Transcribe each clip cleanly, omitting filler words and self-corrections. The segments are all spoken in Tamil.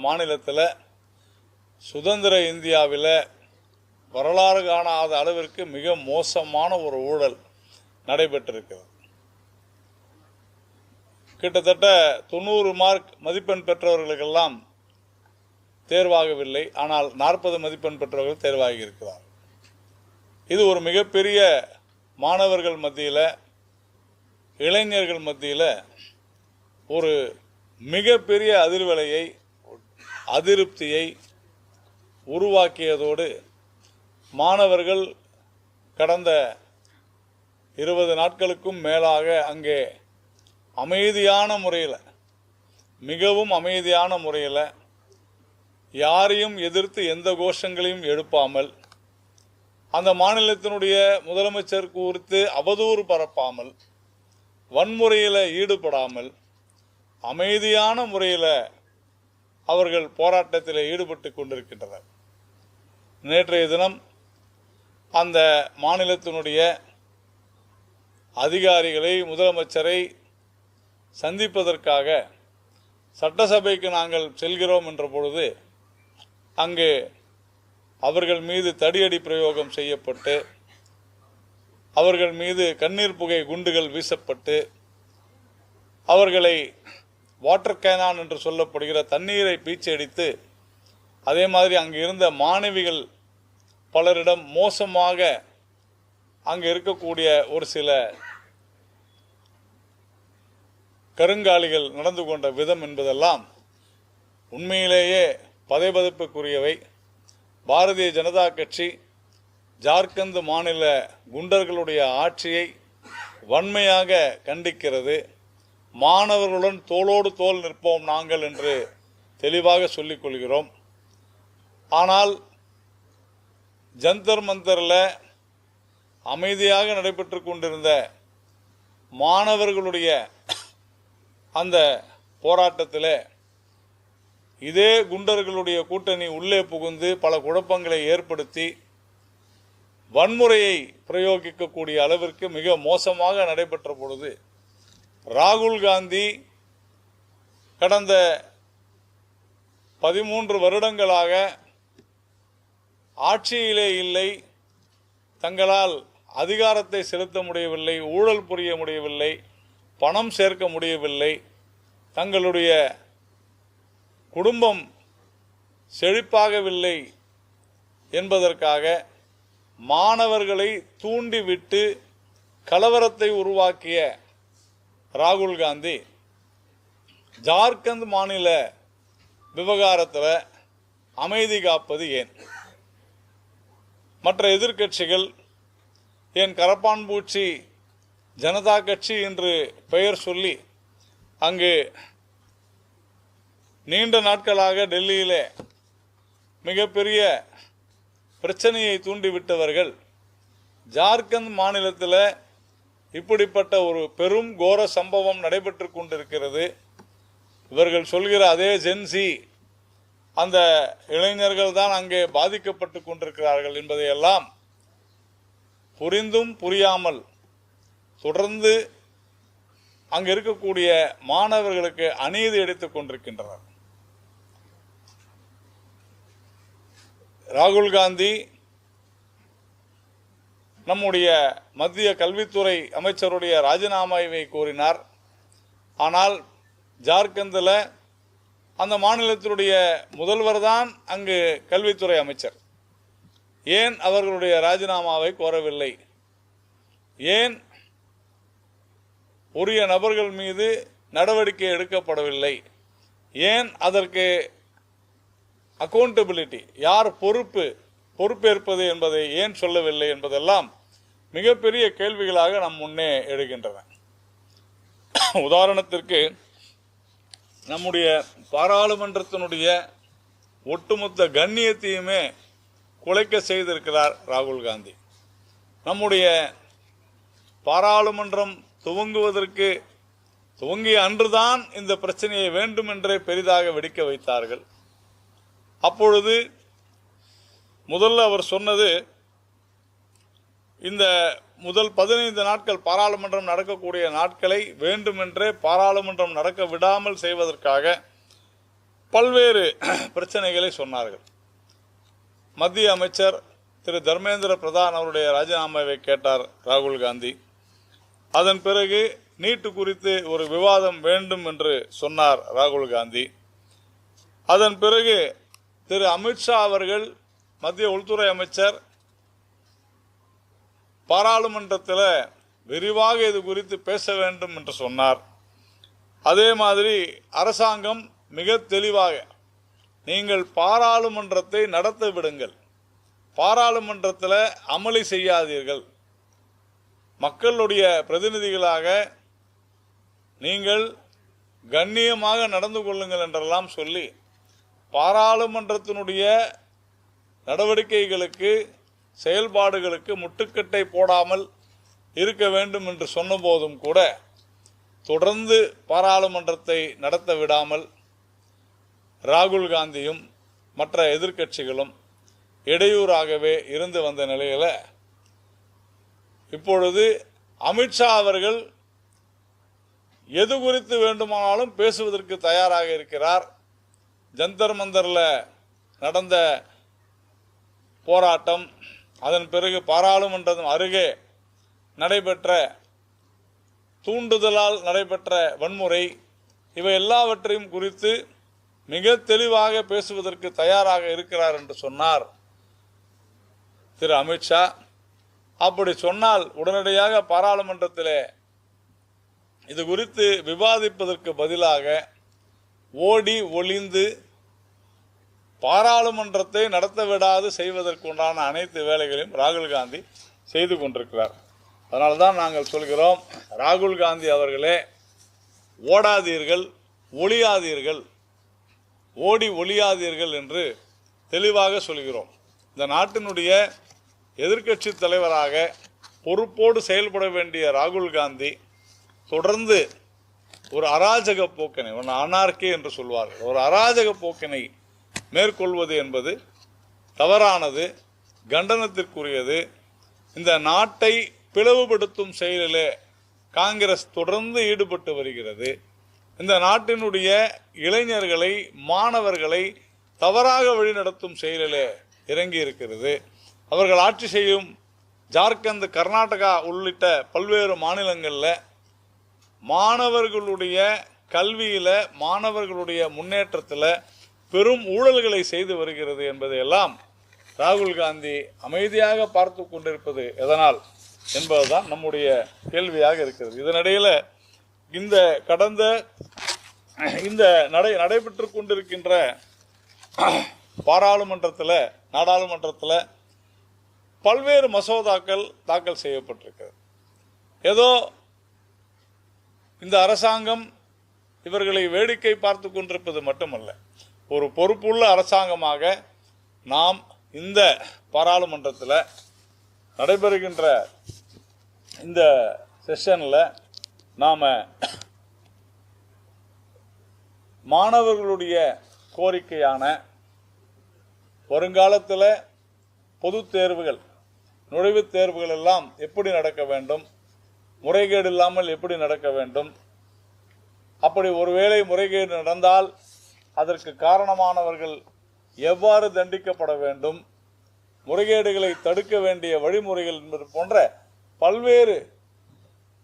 மாநிலத்தில் சுதந்திர இந்தியாவில் வரலாறு காணாத அளவிற்கு மிக மோசமான ஒரு ஊழல் நடைபெற்றிருக்கிறது. கிட்டத்தட்ட 90 மார்க் மதிப்பெண் பெற்றவர்களுக்கெல்லாம் தேர்வாகவில்லை, ஆனால் 40 மதிப்பெண் பெற்றவர்கள் தேர்வாகி இருக்கிறார். இது ஒரு மிகப்பெரிய மாணவர்கள் மத்தியில், இளைஞர்கள் மத்தியில் ஒரு மிகப்பெரிய அதிர்வலையை, அதிருப்தியை உருவாக்கியதோடு மாணவர்கள் கடந்த 20 நாட்களுக்கும் மேலாக அங்கே அமைதியான முறையில், மிகவும் அமைதியான முறையில், யாரையும் எதிர்த்து எந்த கோஷங்களையும் எழுப்பாமல், அந்த மாநிலத்தினுடைய முதலமைச்சர் குறித்து அவதூறு பரப்பாமல், வன்முறையில் ஈடுபடாமல் அமைதியான முறையில் அவர்கள் போராட்டத்தில் ஈடுபட்டு கொண்டிருக்கின்றனர். நேற்றைய தினம் அந்த மாநிலத்தினுடைய அதிகாரிகளை, முதலமைச்சரை சந்திப்பதற்காக சட்டசபைக்கு நாங்கள் செல்கிறோம் என்ற பொழுது அங்கு அவர்கள் மீது தடியடி பிரயோகம் செய்யப்பட்டு, அவர்கள் மீது கண்ணீர் புகை குண்டுகள் வீசப்பட்டு, அவர்களை வாட்டர் கேனான் என்று சொல்லப்படுகிற தண்ணீரை பீச்சடித்து, அதே மாதிரி அங்கு இருந்த மாணவிகள் பலரிடம் மோசமாக அங்கு இருக்கக்கூடிய ஒரு சில கருங்காலிகள் நடந்து கொண்ட விதம் என்பதெல்லாம் உண்மையிலேயே பதைபதைப்புக்குரியவை. பாரதிய ஜனதா கட்சி ஜார்க்கண்ட் மாநில குண்டர்களுடைய ஆட்சியை வன்மையாக கண்டிக்கிறது. மாணவர்களுடன் தோளோடு தோள் நிற்போம் நாங்கள் என்று தெளிவாக சொல்லிக் கொள்கிறோம். ஆனால் ஜந்தர் மந்தரில் அமைதியாக நடைபெற்று கொண்டிருந்த மாணவர்களுடைய அந்த போராட்டத்தில் இதே குண்டர்களுடைய கூட்டணி உள்ளே புகுந்து பல குழப்பங்களை ஏற்படுத்தி வன்முறையை பிரயோகிக்கக்கூடிய அளவிற்கு மிக மோசமாக நடைபெற்ற பொழுது, ராகுல் காந்தி கடந்த 13 வருடங்களாக ஆட்சியிலே இல்லை, தங்களால் அதிகாரத்தை செலுத்த முடியவில்லை, ஊழல் புரிய முடியவில்லை, பணம் சேர்க்க முடியவில்லை, தங்களுடைய குடும்பம் செழிப்பாகவில்லை என்பதற்காக மாணவர்களை தூண்டிவிட்டு கலவரத்தை உருவாக்கிய ராகுல் காந்தி ஜார்க்கண்ட் மாநில விவகாரத்தில் அமைதி காப்பது ஏன்? மற்ற எதிர்க்கட்சிகள் ஏன் கரப்பான்பூச்சி ஜனதா கட்சி என்று பெயர் சொல்லி அங்கு நீண்ட நாட்களாக டெல்லியிலே மிகப்பெரிய பிரச்சனையை தூண்டிவிட்டவர்கள் ஜார்க்கண்ட் மாநிலத்தில் இப்படிப்பட்ட ஒரு பெரும் கோர சம்பவம் நடைபெற்று கொண்டிருக்கிறது. இவர்கள் சொல்கிற அதே ஜென்சி அந்த இளைஞர்கள் தான் அங்கே பாதிக்கப்பட்டு கொண்டிருக்கிறார்கள் என்பதையெல்லாம் புரிந்தும் புரியாமல் தொடர்ந்து அங்கு இருக்கக்கூடிய மாணவர்களுக்கு அநீதி இழைத்துக் கொண்டிருக்கின்றனர். ராகுல் காந்தி நம்முடைய மத்திய கல்வித்துறை அமைச்சருடைய ராஜினாமாவை கோரினார். ஆனால் ஜார்க்கண்டில் அந்த மாநிலத்தினுடைய முதல்வர் தான் அங்கு கல்வித்துறை அமைச்சர். ஏன் அவர்களுடைய ராஜினாமாவை கோரவில்லை? ஏன் உரிய நபர்கள் மீது நடவடிக்கை எடுக்கப்படவில்லை? ஏன் அதற்கு அக்கௌண்டபிலிட்டி, யார் பொறுப்பேற்பது என்பதை ஏன் சொல்லவில்லை என்பதெல்லாம் மிகப்பெரிய கேள்விகளாக நம் முன்னே எழுகின்றன. உதாரணத்திற்கு நம்முடைய பாராளுமன்றத்தினுடைய ஒட்டுமொத்த கண்ணியத்தையுமே குலைக்க செய்திருக்கிறார் ராகுல் காந்தி. நம்முடைய பாராளுமன்றம் துவங்கிய அன்றுதான் இந்த பிரச்சனையை வேண்டுமென்றே பெரிதாக வெடிக்க வைத்தார்கள். அப்பொழுது முதல்ல அவர் சொன்னது, இந்த முதல் 15 நாட்கள் பாராளுமன்றம் நடக்கக்கூடிய நாட்களை வேண்டுமென்றே பாராளுமன்றம் நடக்க விடாமல் செய்வதற்காக பல்வேறு பிரச்சனைகளை சொன்னார்கள். மத்திய அமைச்சர் திரு தர்மேந்திர பிரதான் அவருடைய ராஜினாமாவை கேட்டார் ராகுல் காந்தி. அதன் பிறகு நீட்டு குறித்து ஒரு விவாதம் வேண்டும் என்று சொன்னார் ராகுல் காந்தி. அதன் பிறகு திரு அமித்ஷா அவர்கள், மத்திய உள்துறை அமைச்சர், பாராளுமன்றத்தில் விரிவாக இது குறித்து பேச வேண்டும் என்று சொன்னார். அதே மாதிரி அரசாங்கம் மிக தெளிவாக, நீங்கள் பாராளுமன்றத்தை நடத்த விடுங்கள், பாராளுமன்றத்தில் அமளி செய்யாதீர்கள், மக்களுடைய பிரதிநிதிகளாக நீங்கள் கண்ணியமாக நடந்து கொள்ளுங்கள் என்றெல்லாம் சொல்லி பாராளுமன்றத்தினுடைய நடவடிக்கைகளுக்கு, செயல்பாடுகளுக்கு முட்டுக்கட்டை போடாமல் இருக்க வேண்டும் என்று சொன்னபோதும் கூட தொடர்ந்து பாராளுமன்றத்தை நடத்த விடாமல் ராகுல் காந்தியும் மற்ற எதிர்க்கட்சிகளும் இடையூறாகவே இருந்து வந்த நிலையில் இப்பொழுது அமித்ஷா அவர்கள் எது குறித்து வேண்டுமானாலும் பேசுவதற்கு தயாராக இருக்கிறார். ஜந்தர் மந்தரில் நடந்த போராட்டம், அதன் பிறகு பாராளுமன்றம் அருகே நடைபெற்ற தூண்டுதலால் நடைபெற்ற வன்முறை, இவை எல்லாவற்றையும் குறித்து மிக தெளிவாக பேசுவதற்கு தயாராக இருக்கிறார் என்று சொன்னார் திரு அமித்ஷா. அப்படி சொன்னால் உடனடியாக பாராளுமன்றத்திலே இது குறித்து விவாதிப்பதற்கு பதிலாக ஓடி ஒளிந்து பாராளுமன்றத்தை நடத்த விடாது செய்வதற்குண்டான அனைத்து வேலைகளையும் ராகுல் காந்தி செய்து கொண்டிருக்கிறார். அதனால்தான் நாங்கள் சொல்கிறோம், ராகுல் காந்தி அவர்களே, ஓடாதீர்கள், ஒளியாதீர்கள், ஓடி ஒளியாதீர்கள் என்று தெளிவாக சொல்கிறோம். இந்த நாட்டினுடைய எதிர்க்கட்சி தலைவராக பொறுப்போடு செயல்பட வேண்டிய ராகுல் காந்தி தொடர்ந்து ஒரு அராஜக போக்கினை, அனார்கி என்று சொல்வார்கள், ஒரு அராஜக போக்கினை மேற்கொள்வது என்பது தவறானது, கண்டனத்திற்குரியது. இந்த நாட்டை பிளவுபடுத்தும் செயலிலே காங்கிரஸ் தொடர்ந்து ஈடுபட்டு வருகிறது. இந்த நாட்டினுடைய இளைஞர்களை, மாணவர்களை தவறாக வழிநடத்தும் செயலிலே இறங்கி இருக்கிறது. அவர்கள் ஆட்சி செய்யும் ஜார்க்கண்ட், கர்நாடகா உள்ளிட்ட பல்வேறு மாநிலங்களில் மாணவர்களுடைய கல்வியில், மாணவர்களுடைய முன்னேற்றத்தில் பெரும் ஊழல்களை செய்து வருகிறது என்பதையெல்லாம் ராகுல் காந்தி அமைதியாக பார்த்து கொண்டிருப்பது எதனால் என்பதுதான் நம்முடைய கேள்வியாக இருக்கிறது. இதனிடையில் இந்த நடைபெற்று கொண்டிருக்கின்ற பாராளுமன்றத்தில், நாடாளுமன்றத்தில் பல்வேறு மசோதாக்கள் தாக்கல் செய்யப்பட்டிருக்கிறது. ஏதோ இந்த அரசாங்கம் இவர்களை வேடிக்கை பார்த்து கொண்டிருப்பது மட்டுமல்ல, ஒரு பொறுப்புள்ள அரசாங்கமாக நாம் இந்த பாராளுமன்றத்தில் நடைபெறுகின்ற இந்த செஷனில் நாம் மாணவர்களுடைய கோரிக்கையான வருங்காலத்தில் பொது தேர்வுகள், நுழைவுத் தேர்வுகள் எல்லாம் எப்படி நடக்க வேண்டும், முறைகேடு இல்லாமல் எப்படி நடக்க வேண்டும், அப்படி ஒருவேளை முறைகேடு நடந்தால் அதற்கு காரணமானவர்கள் எவ்வாறு தண்டிக்கப்பட வேண்டும், முறைகேடுகளை தடுக்க வேண்டிய வழிமுறைகள் என்பது போன்ற பல்வேறு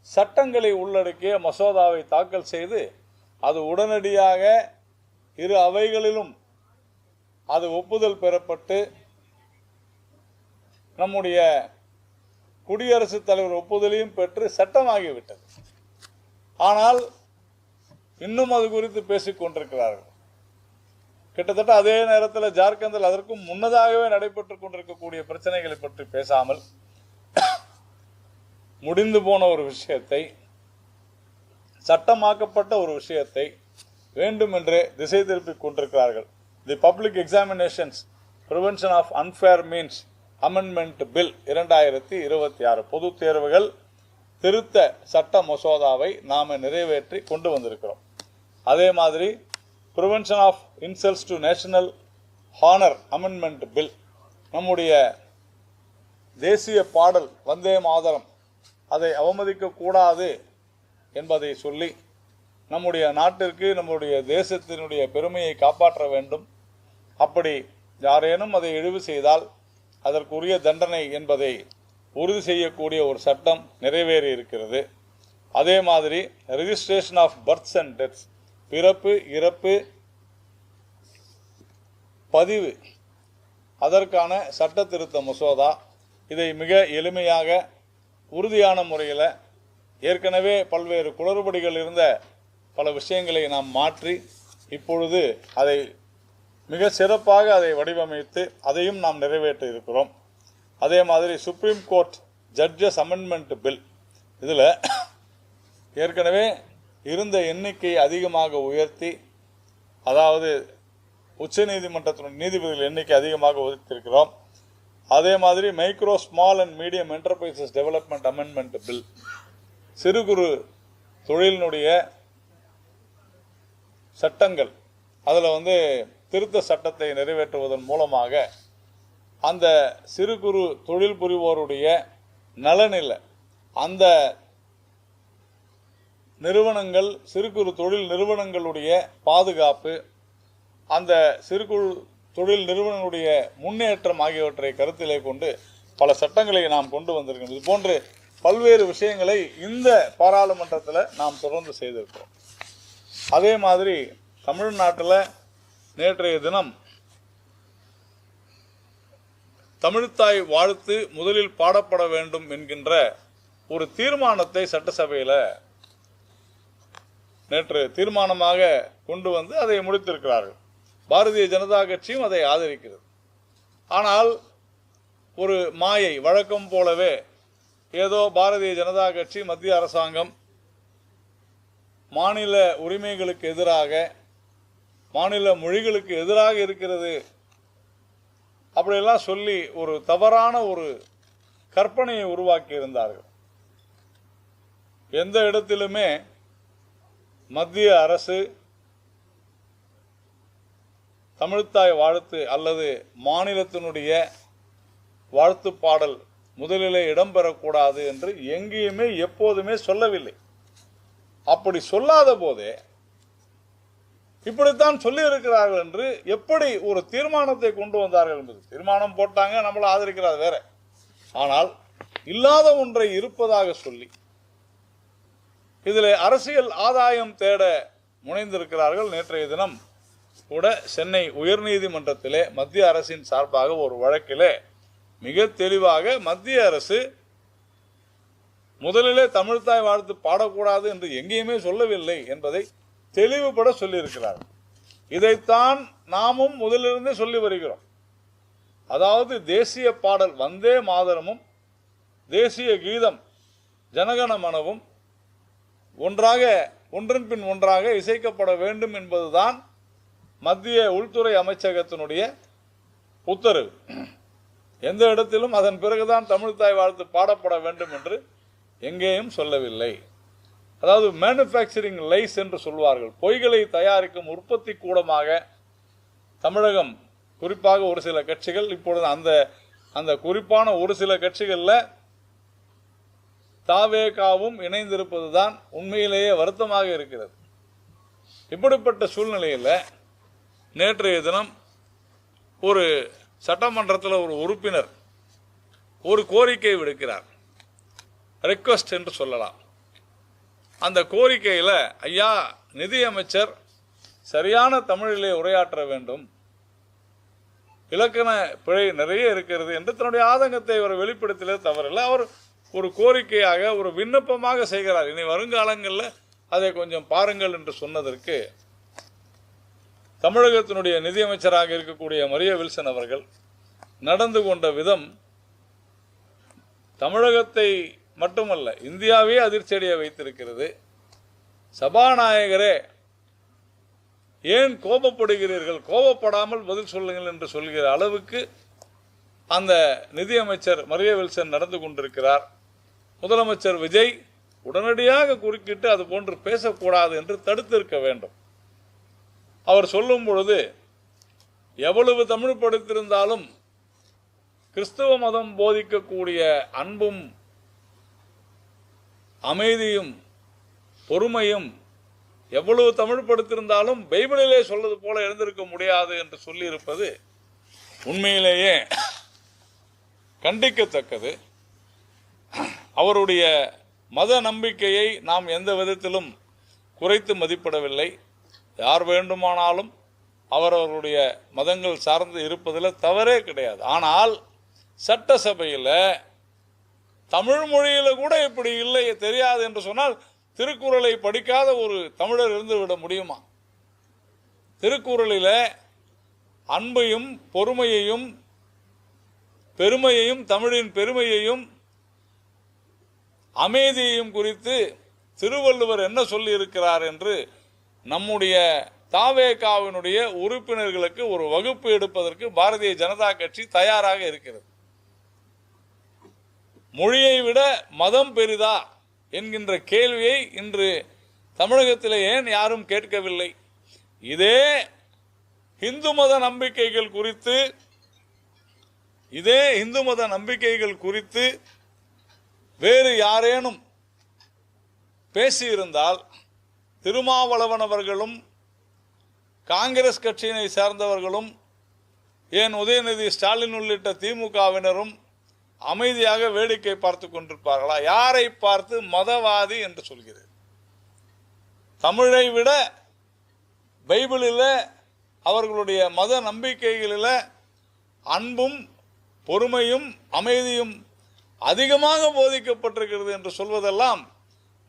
சட்டங்களை உள்ளடக்கிய மசோதாவை தாக்கல் செய்து அது உடனடியாக இரு அவைகளிலும் அது ஒப்புதல் பெறப்பட்டு நம்முடைய குடியரசுத் தலைவர் ஒப்புதலையும் பெற்று சட்டமாகிவிட்டது. ஆனால் இன்னும் அது குறித்து பேசிக் கொண்டிருக்கிறார்கள். கிட்டத்தட்ட அதே நேரத்தில் ஜார்க்கண்டில் அதற்கும் முன்னதாகவே நடைபெற்றுக் கொண்டிருக்கக்கூடிய பிரச்சனைகளை பற்றி பேசாமல் முடிந்து போன ஒரு விஷயத்தை, சட்டமாக்கப்பட்ட ஒரு விஷயத்தை வேண்டுமென்றே திசை திருப்பிக் கொண்டிருக்கிறார்கள். The public examinations prevention of unfair means amendment bill 2026 பொது தேர்வுகள் திருத்த சட்ட மசோதாவை நாம நிறைவேற்றி கொண்டு வந்திருக்கிறோம். அதே மாதிரி prevention of insults to national honour amendment bill, நம்முடைய தேசிய பாடல் வந்தே மாதரம் அதை அவமதிக்க கூடாது என்பதை சொல்லி நம்முடைய நாட்டிற்கு நம்முடைய தேசத்தினுடைய பெருமையை காப்பாற்ற வேண்டும். அப்படி யாரேனும் அதை இழிவு செய்தால் அதற்குரிய தண்டனை என்பதை உறுதி செய்யக்கூடிய ஒரு சட்டம் நிறைவேறி இருக்கிறது. அதே மாதிரி registration of births and deaths, பிறப்பு இறப்பு பதிவு, அதற்கான சட்ட திருத்த மசோதா, இதை மிக எளிமையாக உறுதியான முறையில் ஏற்கனவே பல்வேறு குளறுபடிகள் இருந்த பல விஷயங்களை நாம் மாற்றி இப்பொழுது அதை மிக சிறப்பாக அதை வடிவமைத்து அதையும் நாம் நிறைவேற்ற இருக்கிறோம். அதே மாதிரி supreme court judges amendment bill, இதில் ஏற்கனவே இருந்த எண்ணிக்கையை அதிகமாக உயர்த்தி, அதாவது உச்ச நீதிமன்றத்தினுடைய நீதிபதிகள் எண்ணிக்கை அதிகமாக உயர்த்தியிருக்கிறோம். அதே மாதிரி micro small and medium enterprises development amendment bill, சிறு குறு தொழிலினுடைய சட்டங்கள், அதில் திருத்த சட்டத்தை நிறைவேற்றுவதன் மூலமாக அந்த சிறு குறு தொழில் புரிவோருடைய நலனில் அந்த நிறுவனங்கள், சிறு குறு தொழில் நிறுவனங்களுடைய பாதுகாப்பு, அந்த சிறு குறு தொழில் நிறுவனங்களுடைய முன்னேற்றம் ஆகியவற்றை கருத்திலே கொண்டு பல சட்டங்களை நாம் கொண்டு வந்திருக்கோம். இது போன்று பல்வேறு விஷயங்களை இந்த பாராளுமன்றத்தில் நாம் தொடர்ந்து செய்திருக்கிறோம். அதே மாதிரி தமிழ்நாட்டில் நேற்றைய தினம் தமிழ்த்தாய் வாழ்த்து முதலில் பாடப்பட வேண்டும் என்கின்ற ஒரு தீர்மானத்தை சட்டசபையில் நேற்று தீர்மானமாக கொண்டு வந்து அதை முடித்திருக்கிறார்கள். பாரதிய ஜனதா கட்சியும் அதை ஆதரிக்கிறது. ஆனால் ஒரு மாயை, வழக்கம் போலவே ஏதோ பாரதிய ஜனதா கட்சி, மத்திய அரசாங்கம் மாநில உரிமைகளுக்கு எதிராக, மாநில மொழிகளுக்கு எதிராக இருக்கிறது அப்படியெல்லாம் சொல்லி ஒரு தவறான ஒரு கற்பனையை உருவாக்கி இருந்தார்கள். எந்த இடத்திலுமே மத்திய அரசு தமிழ்த்தாய் வாழ்த்து அல்லது மாநிலத்தினுடைய வாழ்த்து பாடல் முதலிலே இடம்பெறக்கூடாது என்று எங்கேயுமே எப்போதுமே சொல்லவில்லை. அப்படி சொல்லாத போதே இப்படித்தான் சொல்லி இருக்கிறார்கள் என்று எப்படி ஒரு தீர்மானத்தை கொண்டு வந்தார்கள் என்பது, தீர்மானம் போட்டாங்க, நம்மள ஆதரிக்கிறார் வேற, ஆனால் இல்லாத ஒன்றை இருப்பதாக சொல்லி இதில் அரசியல் ஆதாயம் தேட முனைந்திருக்கிறார்கள். நேற்றைய தினம் கூட சென்னை உயர்நீதிமன்றத்திலே மத்திய அரசின் சார்பாக ஒரு வழக்கிலே மிக தெளிவாக மத்திய அரசு முதலிலே தமிழ்த்தாய் வாழ்த்து பாடக்கூடாது என்று எங்கேயுமே சொல்லவில்லை என்பதை தெளிவுபட சொல்லியிருக்கிறார். இதைத்தான் நாமும் முதலிருந்தே சொல்லி வருகிறோம். அதாவது தேசிய பாடல் வந்தே மாதரமும் தேசிய கீதம் ஜனகணமனவும் ஒன்றன் பின் ஒன்றாக இசைக்கப்பட வேண்டும் என்பதுதான் மத்திய உள்துறை அமைச்சகத்தினுடைய உத்தரவு. எந்த இடத்திலும் அதன் பிறகுதான் தமிழ்த்தாய் வாழ்த்து பாடப்பட வேண்டும் என்று எங்கேயும் சொல்லவில்லை. அதாவது மேனுஃபேக்சரிங் லைஸ் என்று சொல்வார்கள். பொய்களை தயாரிக்கும் உற்பத்தி கூடமாக தமிழகம், குறிப்பாக ஒரு சில கட்சிகள், இப்பொழுது அந்த குறிப்பான ஒரு சில கட்சிகளில் தாவேகாவும் இணைந்திருப்பதுதான் உண்மையிலேயே வருத்தமாக இருக்கிறது. இப்படிப்பட்ட சூழ்நிலையில் நேற்றைய தினம் ஒரு சட்டமன்றத்தில் ஒரு உறுப்பினர் ஒரு கோரிக்கை விடுக்கிறார், ரெக்வஸ்ட் என்று சொல்லலாம். அந்த கோரிக்கையில், ஐயா நிதியமைச்சர் சரியான தமிழிலே உரையாற்ற வேண்டும், இலக்கண பிழை நிறைய இருக்கிறது என்று தன்னுடைய ஆதங்கத்தை அவர் வெளிப்படுத்தலே தவறில்லை. அவர் ஒரு கோரிக்கையாக, ஒரு விண்ணப்பமாக செய்கிறார். இனி வருங்காலங்களில் அதை கொஞ்சம் பாருங்கள் என்று சொன்னதற்கு தமிழகத்தினுடைய நிதியமைச்சராக இருக்கக்கூடிய மரியா வில்சன் அவர்கள் நடந்து கொண்ட விதம் தமிழகத்தை மட்டுமல்ல இந்தியாவே அதிர்ச்சியடைய வைத்திருக்கிறது. சபாநாயகரே ஏன் கோபப்படுகிறீர்கள், கோபப்படாமல் பதில் சொல்லுங்கள் என்று சொல்கிற அளவுக்கு அந்த நிதியமைச்சர் மரியா வில்சன் நடந்து கொண்டிருக்கிறார். முதலமைச்சர் விஜய் உடனடியாக குறுக்கிட்டு அது போன்று பேசக்கூடாது என்று தடுத்திருக்க வேண்டும். அவர் சொல்லும் பொழுது எவ்வளவு தமிழ் படித்திருந்தாலும் கிறிஸ்தவ மதம் போதிக்கக்கூடிய அன்பும் அமைதியும் பொறுமையும் எவ்வளவு தமிழ் படுத்திருந்தாலும் பைபிளிலே சொல்வது போல எழுந்திருக்க முடியாது என்று சொல்லி இருப்பது உண்மையிலேயே கண்டிக்கத்தக்கது. அவருடைய மத நம்பிக்கையை நாம் எந்த விதத்திலும் குறைத்து மதிப்பிடவில்லை. யார் வேண்டுமானாலும் அவரவருடைய மதங்கள் சார்ந்து இருப்பதில் தவறே கிடையாது. ஆனால் சட்டசபையில் தமிழ் மொழியில கூட இப்படி இல்லை தெரியாது என்று சொன்னால் திருக்குறளை படிக்காத ஒரு தமிழர் இருந்து விட முடியுமா? திருக்குறளில் அன்பையும் பொறுமையையும் பெருமையையும் தமிழின் பெருமையையும் அமைதியையும் குறித்து திருவள்ளுவர் என்ன சொல்லி இருக்கிறார் என்று நம்முடைய தாவேகாவினுடைய உறுப்பினர்களுக்கு ஒரு வகுப்பு எடுப்பதற்கு பாரதிய ஜனதா கட்சி தயாராக இருக்கிறது. மொழியை விட மதம் பெரிதா என்கின்ற கேள்வியை இன்று தமிழகத்தில் ஏன் யாரும் கேட்கவில்லை? இதே இந்து மத நம்பிக்கைகள் குறித்து வேறு யாரேனும் பேசியிருந்தால் திருமாவளவன் அவர்களும் காங்கிரஸ் கட்சியினை சேர்ந்தவர்களும் ஏன் உதயநிதி ஸ்டாலின் உள்ளிட்ட திமுகவினரும் அமைதியாக வேடிக்கை பார்த்து கொண்டிருப்பார்களா? யாரை பார்த்து மதவாதி என்று சொல்கிறது? தமிழை விட பைபிளில் அவர்களுடைய மத நம்பிக்கைகளில் அன்பும் பொறுமையும் அமைதியும் அதிகமாக போதிக்கப்பட்டிருக்கிறது என்று சொல்வதெல்லாம்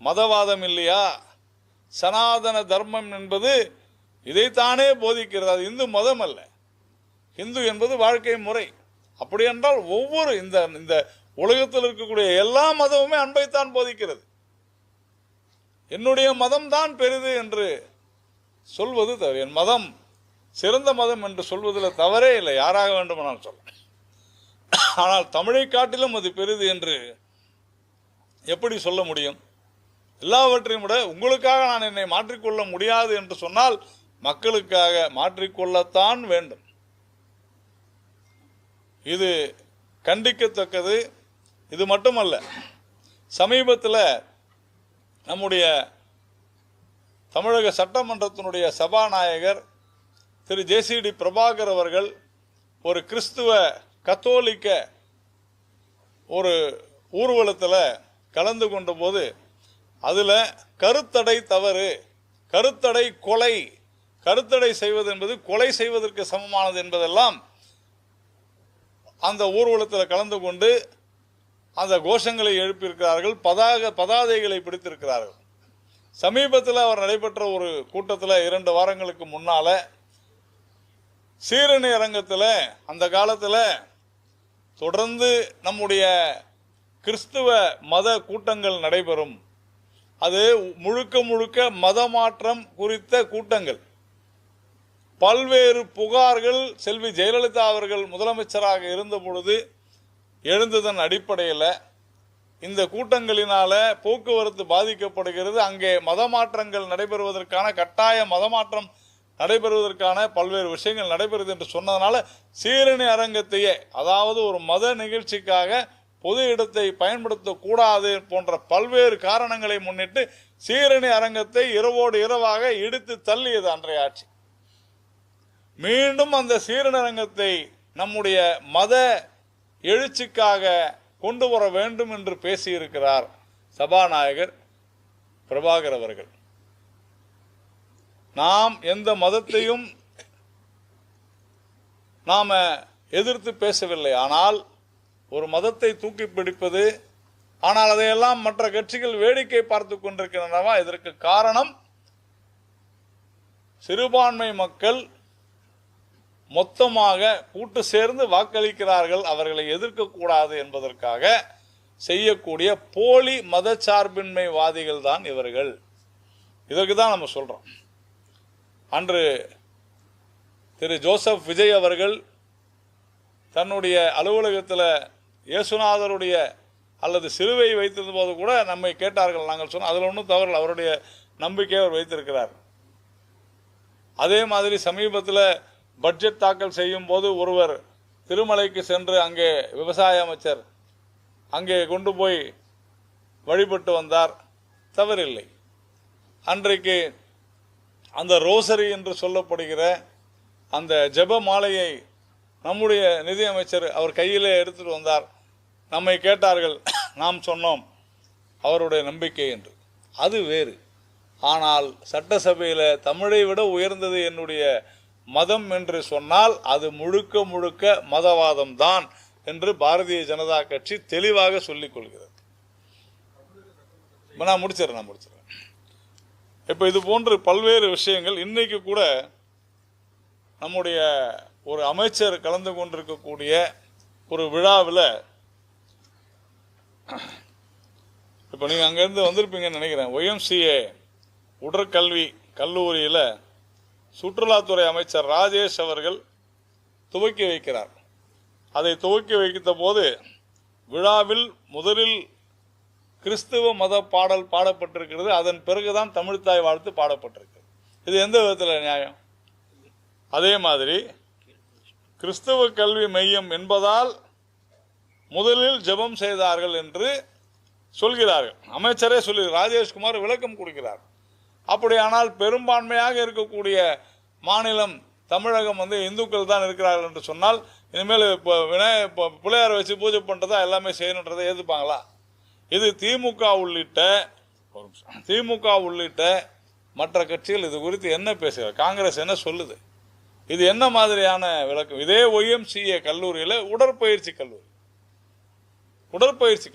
மதவாதம் இல்லையா? சனாதன தர்மம் என்பது இதைத்தானே போதிக்கிறது. அது இந்து மதம் அல்ல. இந்து என்பது வாழ்க்கை முறை. அப்படி என்றால் ஒவ்வொரு இந்த உலகத்தில் இருக்கக்கூடிய எல்லா மதமுமே அன்பைத்தான் போதிக்கிறது. என்னுடைய மதம் தான் பெரிது என்று சொல்வது தவறு. என் மதம் சிறந்த மதம் என்று சொல்வதில் தவறே இல்லை, யாராக வேண்டுமானால் சொல்ல. ஆனால் தமிழை காட்டிலும் அது பெரிது என்று எப்படி சொல்ல முடியும்? எல்லாவற்றையும் விட உங்களுக்காக நான் என்னை மாற்றிக்கொள்ள முடியாது என்று சொன்னால் மக்களுக்காக மாற்றிக்கொள்ளத்தான் வேண்டும். இது கண்டிக்கத்தக்கது. இது மட்டுமல்ல, சமீபத்தில் நம்முடைய தமிழக சட்டமன்றத்தினுடைய சபாநாயகர் திரு ஜேசிடி பிரபாகர் அவர்கள் ஒரு கிறிஸ்துவ கத்தோலிக்க ஒரு ஊர்வலத்தில் கலந்து கொண்ட போது அதில் கருத்தடை தவறு, கருத்தடை கொலை, கருத்தடை செய்வது என்பது கொலை செய்வதற்கு சமமானது என்பதெல்லாம் அந்த ஊர்வலத்தில் கலந்து கொண்டு அந்த கோஷங்களை எழுப்பியிருக்கிறார்கள், பதாதைகளை பிடித்திருக்கிறார்கள். சமீபத்தில் அவர் நடைபெற்ற ஒரு கூட்டத்தில் 2 வாரங்களுக்கு முன்னால சீரணி அரங்கத்தில் அந்த காலத்தில் தொடர்ந்து நம்முடைய கிறிஸ்துவ மத கூட்டங்கள் நடைபெறும். அது முழுக்க முழுக்க மத மாற்றம் குறித்த கூட்டங்கள். பல்வேறு புகார்கள் செல்வி ஜெயலலிதா அவர்கள் முதலமைச்சராக இருந்த பொழுது எழுந்ததன் அடிப்படையில் இந்த கூட்டங்களினால போக்குவரத்து பாதிக்கப்படுகிறது. அங்கே மதமாற்றங்கள் நடைபெறுவதற்கான கட்டாய மதமாற்றம் நடைபெறுவதற்கான பல்வேறு விஷயங்கள் நடைபெறுது என்று சொன்னதனால சீரணி அரங்கத்தையே, அதாவது ஒரு மத நிகழ்ச்சிக்காக பொது இடத்தை பயன்படுத்தக்கூடாது போன்ற பல்வேறு காரணங்களை முன்னிட்டு சீரணி அரங்கத்தை இரவோடு இரவாக இடித்து தள்ளியது அன்றைய ஆட்சி. மீண்டும் அந்த சீரணி அரங்கத்தை நம்முடைய மத எழுச்சிக்காக கொண்டு வர வேண்டும் என்று பேசியிருக்கிறார் சபாநாயகர் பிரபாகர் அவர்கள். நாம் எந்த மதத்தையும் நாம எதிர்த்து பேசவில்லை. ஆனால் ஒரு மதத்தை தூக்கி பிடிப்பது, ஆனால் அதையெல்லாம் மற்ற கட்சிகள் வேடிக்கை பார்த்து கொண்டிருக்கின்றனவா? இதற்கு காரணம் சிறுபான்மை மக்கள் மொத்தமாக கூட்டு சேர்ந்து வாக்களிக்கிறார்கள், அவர்களை எதிர்க்கக்கூடாது என்பதற்காக செய்யக்கூடிய போலி மதச்சார்பின்மைவாதிகள் தான் இவர்கள். இதற்கு தான் நம்ம சொல்றோம். அன்று திரு ஜோசப் விஜய் அவர்கள் தன்னுடைய அலுவலகத்தில் இயேசுநாதருடைய அல்லது சிலுவை வைத்திருந்த போது கூட நம்மை கேட்டார்கள். நாங்கள் சொன்னோம் அதில் ஒன்றும் தவறில்லை, அவருடைய நம்பிக்கையை அவர் வைத்திருக்கிறார். அதே மாதிரி சமீபத்தில் பட்ஜெட் தாக்கல் செய்யும் போது ஒருவர் திருமலைக்கு சென்று அங்கே விவசாய அமைச்சர் அங்கே கொண்டு போய் வழிபட்டு வந்தார், தவறில்லை. அன்றைக்கு அந்த ரோசரி என்று சொல்லப்படுகிற அந்த ஜெப மாலையை நம்முடைய நிதியமைச்சர் அவர் கையிலே எடுத்துட்டு வந்தார். நம்மை கேட்டார்கள், நாம் சொன்னோம் அவருடைய நம்பிக்கை என்று. அது வேறு. ஆனால் சட்டசபையில் தமிழை விட உயர்ந்தது என்னுடைய மதம் என்று சொன்னால் அது முழுக்க முழுக்க மதவாதம் தான் என்று பாரதிய ஜனதா கட்சி தெளிவாக சொல்லிக் கொள்கிறது. நான் முடிச்சிடறேன். இப்போ இது போன்று பல்வேறு விஷயங்கள் இன்னைக்கு கூட நம்முடைய ஒரு அமைச்சர் கலந்து கொண்டிருக்கக்கூடிய ஒரு விழாவில், இப்போ நீங்கள் அங்கேருந்து வந்திருப்பீங்கன்னு நினைக்கிறேன், YMCA உடற்கல்வி கல்லூரியில் சுற்றுலாத்துறை அமைச்சர் ராஜேஷ் அவர்கள் துவக்கி வைக்கிறார். அதை துவக்கி வைத்த போது விழாவில் முதலில் கிறிஸ்துவ மத பாடல் பாடப்பட்டிருக்கிறது. அதன் பிறகுதான் தமிழ்த்தாய் வாழ்த்து பாடப்பட்டிருக்கிறது. இது எந்த விதத்தில் நியாயம்? அதே மாதிரி கிறிஸ்துவ கல்வி மையம் என்பதால் முதலில் ஜெபம் செய்தார்கள் என்று சொல்கிறார்கள். அமைச்சரே சொல்லி ராஜேஷ்குமார் விளக்கம் கொடுக்கிறார். அப்படியானால் பெரும்பான்மையாக இருக்கக்கூடிய மாநிலம் தமிழகம் இந்துக்கள் தான் இருக்கிறார்கள் என்று சொன்னால் இனிமேல் பிள்ளையார் வச்சு பூஜை பண்ணுறதா எல்லாமே செய்யணுன்றதை ஏற்றுப்பாங்களா? இது திமுக உள்ளிட்ட மற்ற கட்சிகள் இது குறித்து என்ன பேசுகிறார்? காங்கிரஸ் என்ன சொல்லுது? இது என்ன மாதிரியான விளக்கம்? இதே YMCA கல்லூரியில் உடற்பயிற்சி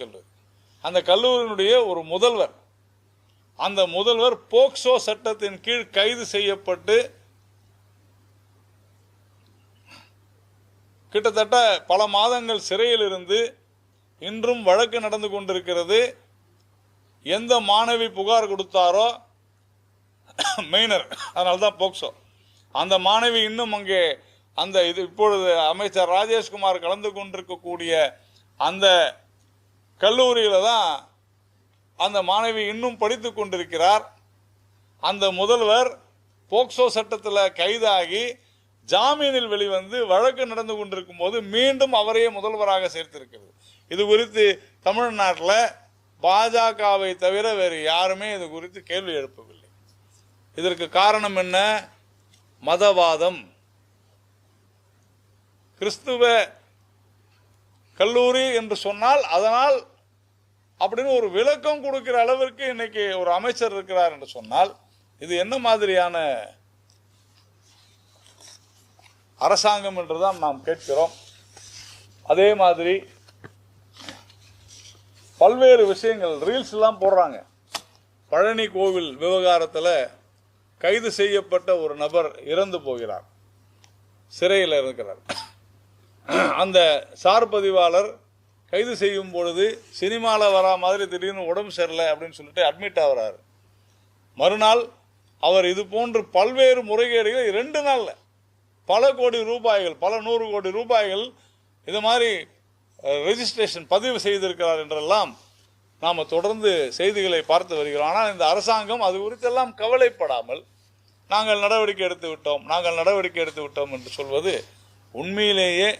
கல்லூரி, அந்த கல்லூரியினுடைய ஒரு முதல்வர், அந்த முதல்வர் போக்சோ சட்டத்தின் கீழ் கைது செய்யப்பட்டு கிட்டத்தட்ட பல மாதங்கள் சிறையில் இருந்து இன்றும் வழக்கு நடந்து கொண்டிருக்கிறது. எந்த மாணவி புகார் கொடுத்தாரோ மெயினர், அதனால்தான் போக்சோ, அந்த மாணவி இன்னும் அங்கே இப்பொழுது அமைச்சர் ராஜேஷ்குமார் கலந்து கொண்டிருக்கக்கூடிய அந்த கல்லூரியில தான் அந்த மாணவி இன்னும் படித்துக் கொண்டிருக்கிறார். அந்த முதல்வர் போக்சோ சட்டத்தில் கைதாகி ஜாமீனில் வெளிவந்து வழக்கு நடந்து கொண்டிருக்கும் போது மீண்டும் அவரையே முதல்வராக சேர்த்திருக்கிறது. இது குறித்து தமிழ்நாட்டில் பாஜகவை தவிர வேறு யாருமே இது குறித்து கேள்வி எழுப்பவில்லை. இதற்கு காரணம் என்ன? மதவாதம். கிறிஸ்துவ கல்லூரி என்று சொன்னால் அதனால் அப்படின்னு ஒரு விளக்கம் கொடுக்கிற அளவிற்கு இன்னைக்கு ஒரு அமைச்சர் இருக்கிறார் என்று சொன்னால் இது என்ன மாதிரியான அரசாங்கம் என்றுதான் நாம் கேட்கிறோம். அதே மாதிரி பல்வேறு விஷயங்கள் ரீல்ஸ் எல்லாம் போடுறாங்க. பழனி கோவில் விவகாரத்தில் கைது செய்யப்பட்ட ஒரு நபர் இறந்து போகிறார், சிறையில் இருக்கிறார். அந்த சார் பதிவாளர் கைது செய்யும் பொழுது சினிமாவில் வரா மாதிரி திடீர்னு உடம்பு சரியில்லை அப்படின்னு சொல்லிட்டு அட்மிட் ஆகிறார். மறுநாள் அவர் இது போன்று பல்வேறு முறைகேடுகள் 2 நாளில் பல கோடி ரூபாய்கள், பல 100 கோடி ரூபாய்கள் இது மாதிரி ரெஜிஸ்ட்ரேஷன் பதிவு செய்திருக்கிறார் என்றெல்லாம் நாம் தொடர்ந்து செய்திகளை பார்த்து வருகிறோம். ஆனால் இந்த அரசாங்கம் அது குறித்தெல்லாம் கவலைப்படாமல் நாங்கள் நடவடிக்கை எடுத்து விட்டோம் என்று சொல்வது உண்மையிலேயே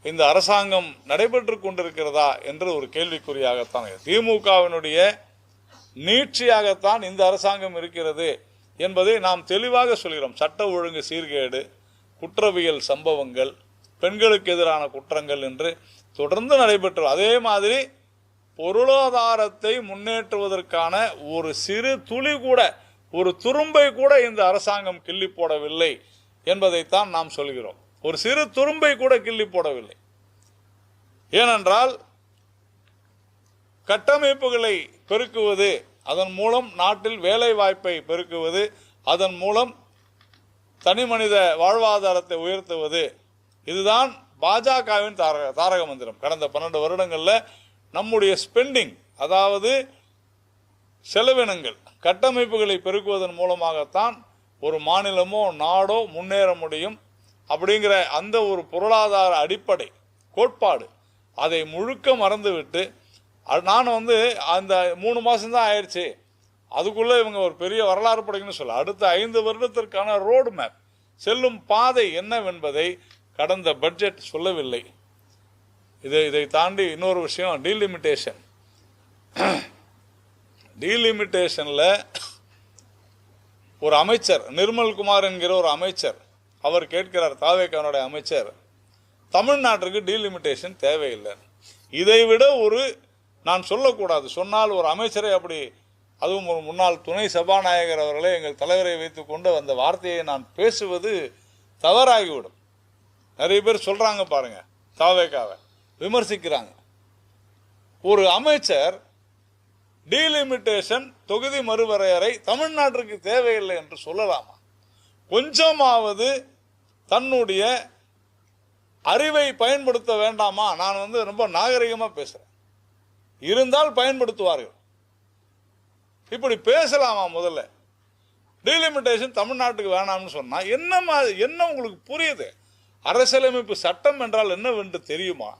இந்த அரசாங்கம் நடைபெற்று கொண்டிருக்கிறதா என்று ஒரு கேள்விக்குறியாகத்தான், திமுகவினுடைய நீட்சியாகத்தான் இந்த அரசாங்கம் இருக்கிறது என்பதை நாம் தெளிவாக சொல்கிறோம். சட்ட ஒழுங்கு சீர்கேடு, குற்றவியல் சம்பவங்கள், பெண்களுக்கு எதிரான குற்றங்கள் என்று தொடர்ந்து நடைபெற்று, அதே மாதிரி பொருளாதாரத்தை முன்னேற்றுவதற்கான ஒரு சிறு துளி கூட, ஒரு துரும்பை கூட இந்த அரசாங்கம் கிள்ளி போடவில்லை என்பதைத்தான் நாம் சொல்கிறோம். ஒரு சிறு துரும்பை கூட கிள்ளி போடவில்லை. ஏனென்றால் கட்டமைப்புகளை பெருக்குவது, அதன் மூலம் நாட்டில் வேலை வாய்ப்பை பெருக்குவது, அதன் மூலம் தனி மனித வாழ்வாதாரத்தை உயர்த்துவது, இதுதான் பாஜகவின் தாரக மந்திரம். கடந்த 12 வருடங்களில் நம்முடைய ஸ்பெண்டிங், அதாவது செலவினங்கள், கட்டமைப்புகளை பெருக்குவதன் மூலமாகத்தான் ஒரு மாநிலமோ நாடோ முன்னேற முடியும் அப்படிங்கிற அந்த ஒரு பொருளாதார அடிப்படை கோட்பாடு அதை முழுக்க மறந்துவிட்டு, நான் அந்த 3 மாதம் தான் ஆயிடுச்சு, அதுக்குள்ளே இவங்க ஒரு பெரிய வரலாறு படைக்கணும்னு சொல்ல, அடுத்த 5 வருடத்திற்கான ரோடு மேப், செல்லும் பாதை என்னவென்பதை கடந்த பட்ஜெட் சொல்லவில்லை. இதை தாண்டி இன்னொரு விஷயம், டீலிமிட்டேஷனில் ஒரு அமைச்சர் நிர்மல்குமார் என்கிற ஒரு அமைச்சர் அவர் கேட்கிறார், தாவேக்கானுடைய அமைச்சர், தமிழ்நாட்டிற்கு டீலிமிட்டேஷன் தேவையில்லை. இதைவிட நான் சொல்லக்கூடாது, சொன்னால் ஒரு அமைச்சரை அப்படி, அதுவும் ஒரு முன்னாள் துணை சபாநாயகர் அவர்களே எங்கள் தலைவரை வைத்துக்கொண்டு அந்த வார்த்தையை நான் பேசுவது தவறாகிவிடும். நிறைய பேர் சொல்றாங்க பாருங்க, தாவேக்காவை விமர்சிக்கிறாங்க. ஒரு அமைச்சர் டீலிமிட்டேஷன் தொகுதி மறுவரையறை தமிழ்நாட்டிற்கு தேவையில்லை என்று சொல்லலாமா? கொஞ்சமாவது தன்னுடைய அறிவை பயன்படுத்த வேண்டாமா? நான் ரொம்ப நாகரிகமா பேசுறேன், இருந்தால் பயன்படுத்துவார்கள். இப்படி பேசலாமா? முதல்ல டீலிமிட்டேஷன் தமிழ்நாட்டுக்கு வேணாம்னு சொன்னா என்ன உங்களுக்கு புரியுது? அரசியலமைப்பு சட்டம் என்றால் என்னவென்று தெரியுமா?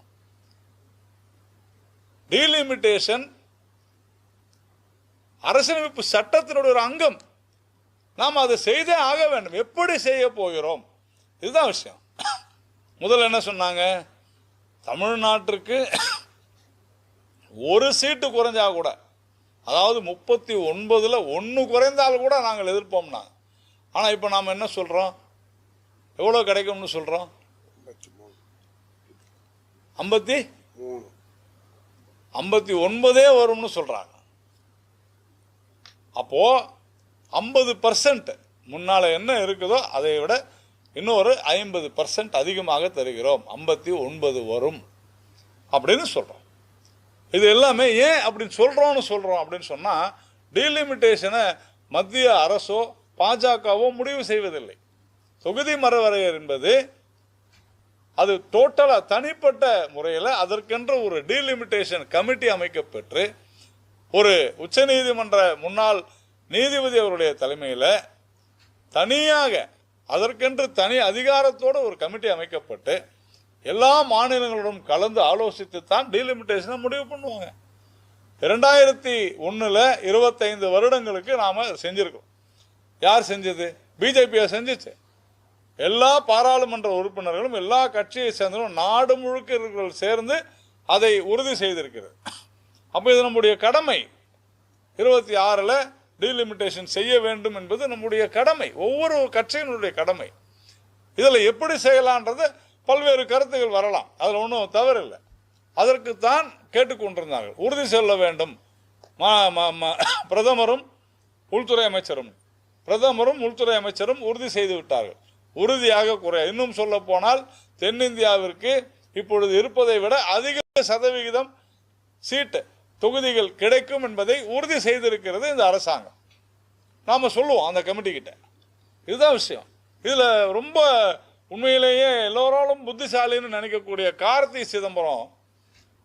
டீலிமிட்டேஷன் அரசியலமைப்பு சட்டத்தினுடைய ஒரு அங்கம். நாம் அதை செய்தே ஆக வேண்டும். எப்படி செய்ய போகிறோம்? இதுதான் விஷயம். முதல்ல என்ன சொன்னாங்க? தமிழ்நாட்டிற்கு ஒரு சீட்டு குறைஞ்சா கூட, அதாவது 39ல் 1 குறைந்தால் கூட நாங்கள் எதிர்ப்போம்னா. ஆனா இப்ப நாம என்ன சொல்றோம்? எவ்வளவு கிடைக்கும்னு சொல்றோம்? 59 வரும்னு சொல்றாங்க. அப்போ 50% முன்னால என்ன இருக்குதோ அதை விட இன்னொரு 50% அதிகமாக தருகிறோம், 59 வரும் அப்படின்னு சொல்றோம். இது எல்லாமே ஏன் அப்படின்னு சொல்றோம் அப்படின்னு சொன்னா, டீலிமிட்டேஷனை மத்திய அரசோ பாஜகவோ முடிவு செய்வதில்லை. தொகுதி மறுவரையறை என்பது அது டோட்டலா தனிப்பட்ட முறையில் அதற்கென்ற ஒரு டீலிமிட்டேஷன் கமிட்டி அமைக்கப்பெற்று ஒரு உச்சநீதிமன்ற முன்னாள் நீதிபதி அவருடைய தலைமையில் தனியாக அதற்கென்று தனி அதிகாரத்தோடு ஒரு கமிட்டி அமைக்கப்பட்டு எல்லா மாநிலங்களுடன் கலந்து ஆலோசித்து தான் டீலிமிட்டேஷனை முடிவு பண்ணுவாங்க. 2001 25 வருடங்களுக்கு நாம செஞ்சிருக்கோம். யார் செஞ்சது? பிஜேபியா செஞ்சிச்சு. எல்லா பாராளுமன்ற உறுப்பினர்களும் எல்லா கட்சியை சேர்ந்தவர்களும் நாடு முழுக்க இருக்கிறவர்கள் சேர்ந்து அதை உறுதி செய்திருக்கிறது. அப்ப இது நம்முடைய கடமை. 26ல் டீலிமிட்டேஷன் செய்ய வேண்டும் என்பது நம்முடைய கடமை, ஒவ்வொரு கட்சியினுடைய கடமை. இதுல எப்படி செய்யலான்றது பல்வேறு கருத்துகள் வரலாம், அதுல ஒன்றும் தவறில்லை. அதற்குத்தான் கேட்டுக்கொண்டிருந்தார்கள். உறுதி சொல்ல வேண்டும். பிரதமரும் உள்துறை அமைச்சரும் உறுதி செய்து விட்டார்கள். உறுதியாக குறை, இன்னும் சொல்ல போனால் தென்னிந்தியாவிற்கு இப்பொழுது இருப்பதை விட அதிக சதவிகிதம் சீட்டு தொகுதிகள் கிடைக்கும் என்பதை உறுதி செய்திருக்கிறது இந்த அரசாங்கம். நாம சொல்லுவோம் அந்த கமிட்டி கிட்ட. இதுதான் விஷயம். இதுல ரொம்ப உண்மையிலேயே எல்லோராலும் புத்திசாலின்னு நினைக்கக்கூடிய கார்த்தி சிதம்பரம்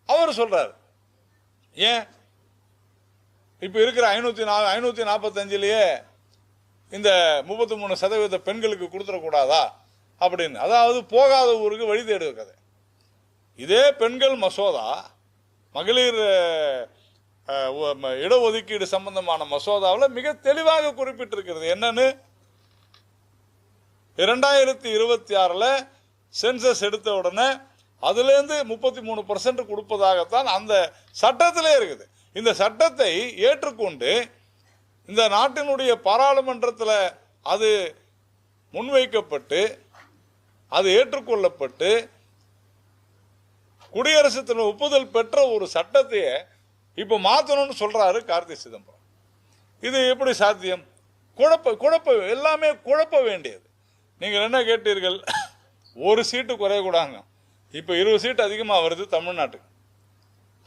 அவர் சொல்றாரு, ஏன் இப்ப இருக்கிற 545லயே இந்த 33% பெண்களுக்கு கொடுத்துடக்கூடாதா அப்படின்னு. அதாவது போகாத ஊருக்கு வழி தேடுவது கதை. இதே பெண்கள் மசோதா, மகளிர் இடஒதுக்கீடு சம்பந்தமான மசோதாவில் மிக தெளிவாக குறிப்பிட்டிருக்கிறது. என்னன்னு, 2026ல் சென்சஸ் எடுத்த உடனே அதுலேருந்து 33% கொடுப்பதாகத்தான் அந்த சட்டத்திலே இருக்குது. இந்த சட்டத்தை ஏற்றுக்கொண்டு இந்த நாட்டினுடைய பாராளுமன்றத்தில் அது முன்வைக்கப்பட்டு அது ஏற்றுக்கொள்ளப்பட்டு குடியரசுத் தலைவர் ஒப்புதல் பெற்ற ஒரு சட்டத்தையே இப்ப மாத்தணும்னு சொல்றாரு கார்த்தி சிதம்பரம். இது எப்படி சாத்தியம்? எல்லாமே குழப்ப வேண்டியது. நீங்கள் என்ன கேட்டீர்கள்? ஒரு சீட்டு குறையக்கூடாங்க. இப்ப 20 சீட்டு அதிகமா வருது தமிழ்நாட்டுக்கு.